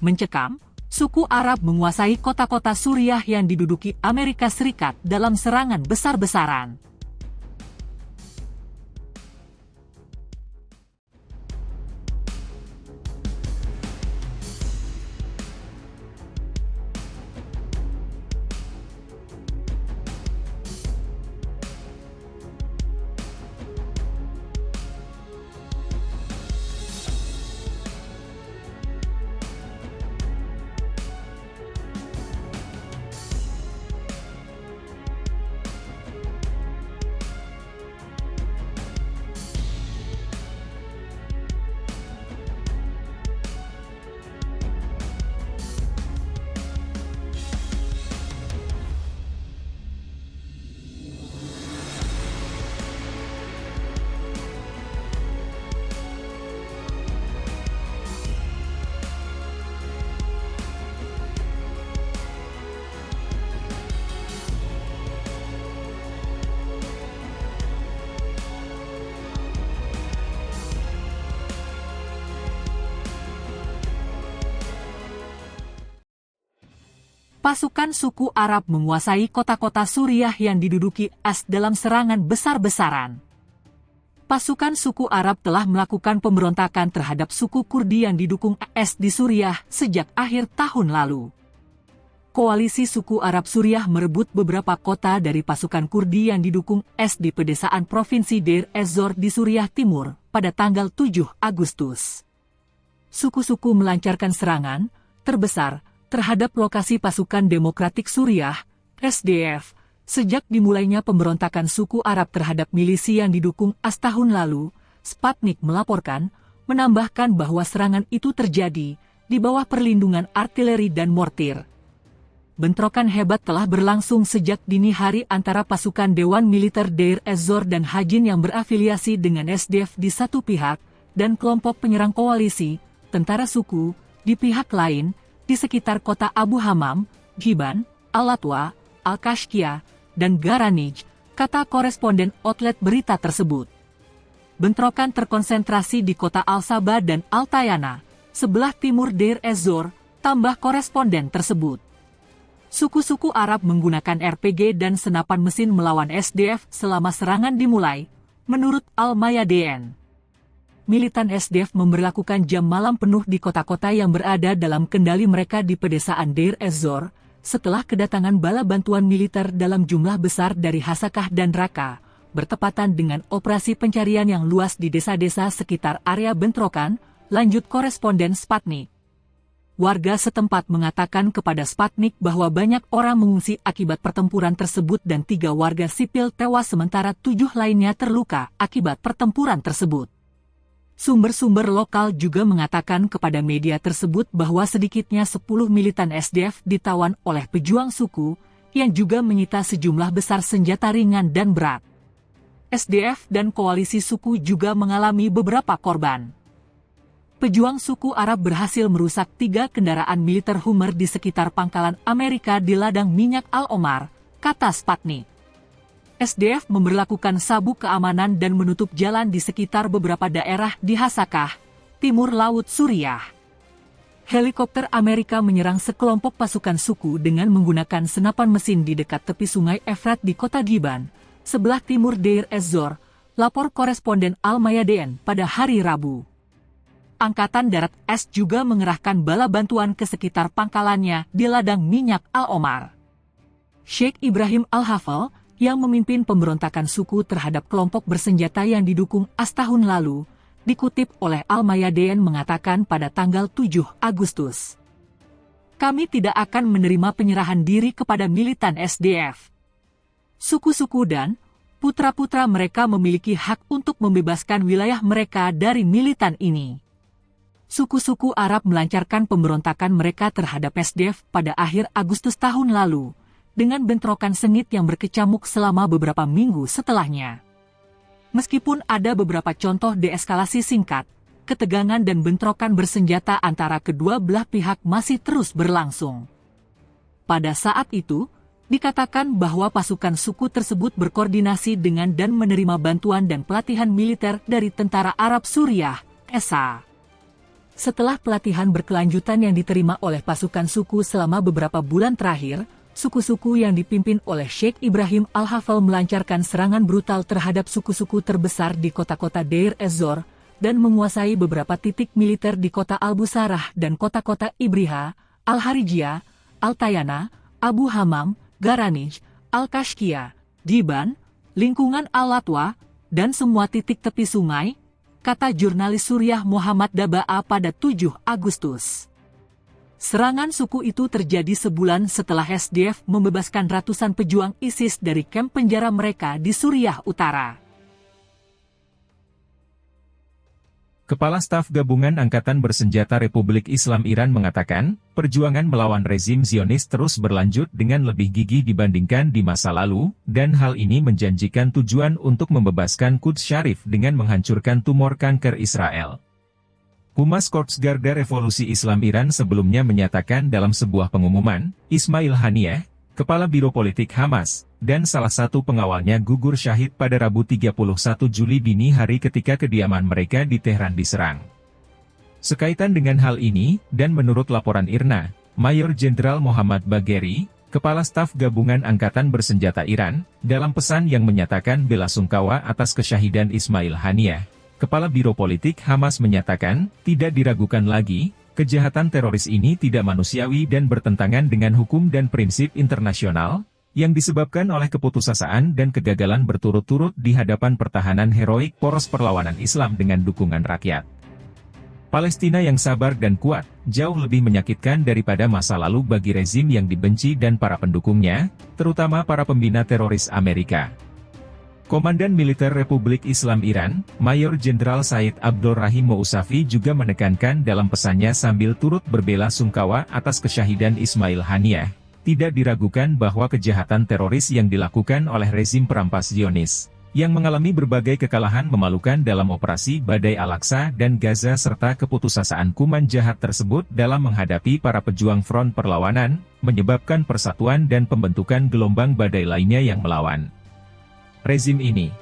Mencekam, suku Arab menguasai kota-kota Suriah yang diduduki Amerika Serikat dalam serangan besar-besaran. Pasukan suku Arab menguasai kota-kota Suriah yang diduduki AS dalam serangan besar-besaran. Pasukan suku Arab telah melakukan pemberontakan terhadap suku Kurdi yang didukung AS di Suriah sejak akhir tahun lalu. Koalisi suku Arab Suriah merebut beberapa kota dari pasukan Kurdi yang didukung AS di pedesaan provinsi Deir ez-Zor di Suriah Timur pada tanggal 7 Agustus. Suku-suku melancarkan serangan terbesar terhadap lokasi pasukan Demokratik Suriah, SDF, sejak dimulainya pemberontakan suku Arab terhadap milisi yang didukung AS tahun lalu. Sputnik melaporkan, menambahkan bahwa serangan itu terjadi di bawah perlindungan artileri dan mortir. Bentrokan hebat telah berlangsung sejak dini hari antara pasukan Dewan Militer Deir ez-Zor dan Hajin yang berafiliasi dengan SDF di satu pihak, dan kelompok penyerang koalisi, tentara suku, di pihak lain, di sekitar kota Abu Hammam, Giban, Al-Latwa, Al-Kashkia, dan Garanij, kata koresponden outlet berita tersebut. Bentrokan terkonsentrasi di kota Al-Sabah dan Al-Tayana, sebelah timur Deir ez-Zor, tambah koresponden tersebut. Suku-suku Arab menggunakan RPG dan senapan mesin melawan SDF selama serangan dimulai, menurut Al-Mayadeen. Militan SDF memberlakukan jam malam penuh di kota-kota yang berada dalam kendali mereka di pedesaan Deir ez-Zor, setelah kedatangan bala bantuan militer dalam jumlah besar dari Hasakah dan Raqqa, bertepatan dengan operasi pencarian yang luas di desa-desa sekitar area bentrokan, lanjut koresponden Sputnik. Warga setempat mengatakan kepada Sputnik bahwa banyak orang mengungsi akibat pertempuran tersebut dan 3 warga sipil tewas sementara 7 lainnya terluka akibat pertempuran tersebut. Sumber-sumber lokal juga mengatakan kepada media tersebut bahwa sedikitnya 10 militan SDF ditawan oleh pejuang suku, yang juga menyita sejumlah besar senjata ringan dan berat. SDF dan koalisi suku juga mengalami beberapa korban. Pejuang suku Arab berhasil merusak 3 kendaraan militer Hummer di sekitar pangkalan Amerika di ladang minyak Al-Omar, kata Sputnik. SDF memberlakukan sabuk keamanan dan menutup jalan di sekitar beberapa daerah di Hasakah, timur laut Suriah. Helikopter Amerika menyerang sekelompok pasukan suku dengan menggunakan senapan mesin di dekat tepi sungai Efrat di kota Giban, sebelah timur Deir ez-Zor, lapor koresponden Al-Mayadeen pada hari Rabu. Angkatan Darat AS juga mengerahkan bala bantuan ke sekitar pangkalannya di ladang minyak Al-Omar. Sheikh Ibrahim Al-Hafal, yang memimpin pemberontakan suku terhadap kelompok bersenjata yang didukung AS tahun lalu, dikutip oleh Al-Mayadeen mengatakan pada tanggal 7 Agustus. Kami tidak akan menerima penyerahan diri kepada militan SDF. Suku-suku dan putra-putra mereka memiliki hak untuk membebaskan wilayah mereka dari militan ini. Suku-suku Arab melancarkan pemberontakan mereka terhadap SDF pada akhir Agustus tahun lalu, dengan bentrokan sengit yang berkecamuk selama beberapa minggu setelahnya. Meskipun ada beberapa contoh deeskalasi singkat, ketegangan dan bentrokan bersenjata antara kedua belah pihak masih terus berlangsung. Pada saat itu, dikatakan bahwa pasukan suku tersebut berkoordinasi dengan dan menerima bantuan dan pelatihan militer dari Tentara Arab Suriah, TSA. Setelah pelatihan berkelanjutan yang diterima oleh pasukan suku selama beberapa bulan terakhir, suku-suku yang dipimpin oleh Sheikh Ibrahim Al-Hafal melancarkan serangan brutal terhadap suku-suku terbesar di kota-kota Deir ez-Zor, dan menguasai beberapa titik militer di kota Al-Busarah dan kota-kota Ibriha, Al-Harijiyah, Al-Tayana, Abu Hamam, Garanij, Al-Kashkia, Diban, lingkungan Al-Latwa, dan semua titik tepi sungai, kata jurnalis Suriah Muhammad Daba'a pada 7 Agustus. Serangan suku itu terjadi sebulan setelah SDF membebaskan ratusan pejuang ISIS dari kamp penjara mereka di Suriah Utara. Kepala Staf Gabungan Angkatan Bersenjata Republik Islam Iran mengatakan, perjuangan melawan rezim Zionis terus berlanjut dengan lebih gigih dibandingkan di masa lalu, dan hal ini menjanjikan tujuan untuk membebaskan Quds Syarif dengan menghancurkan tumor kanker Israel. Humas Korps Garda Revolusi Islam Iran sebelumnya menyatakan dalam sebuah pengumuman, Ismail Haniyeh, Kepala Biro Politik Hamas, dan salah satu pengawalnya gugur syahid pada Rabu 31 Juli dini hari ketika kediaman mereka di Tehran diserang. Sekaitan dengan hal ini, dan menurut laporan IRNA, Mayor Jenderal Muhammad Bagheri, Kepala Staf Gabungan Angkatan Bersenjata Iran, dalam pesan yang menyatakan bela sungkawa atas kesyahidan Ismail Haniyeh, Kepala Biro Politik Hamas menyatakan, tidak diragukan lagi, kejahatan teroris ini tidak manusiawi dan bertentangan dengan hukum dan prinsip internasional, yang disebabkan oleh keputusasaan dan kegagalan berturut-turut di hadapan pertahanan heroik poros perlawanan Islam dengan dukungan rakyat. Palestina yang sabar dan kuat, jauh lebih menyakitkan daripada masa lalu bagi rezim yang dibenci dan para pendukungnya, terutama para pembina teroris Amerika. Komandan Militer Republik Islam Iran, Mayor Jenderal Said Abdul Rahim Mousavi juga menekankan dalam pesannya sambil turut berbela sungkawa atas kesyahidan Ismail Haniyeh, tidak diragukan bahwa kejahatan teroris yang dilakukan oleh rezim perampas Zionis, yang mengalami berbagai kekalahan memalukan dalam operasi Badai Al-Aqsa dan Gaza serta keputusasaan kuman jahat tersebut dalam menghadapi para pejuang front perlawanan, menyebabkan persatuan dan pembentukan gelombang badai lainnya yang melawan rezim ini.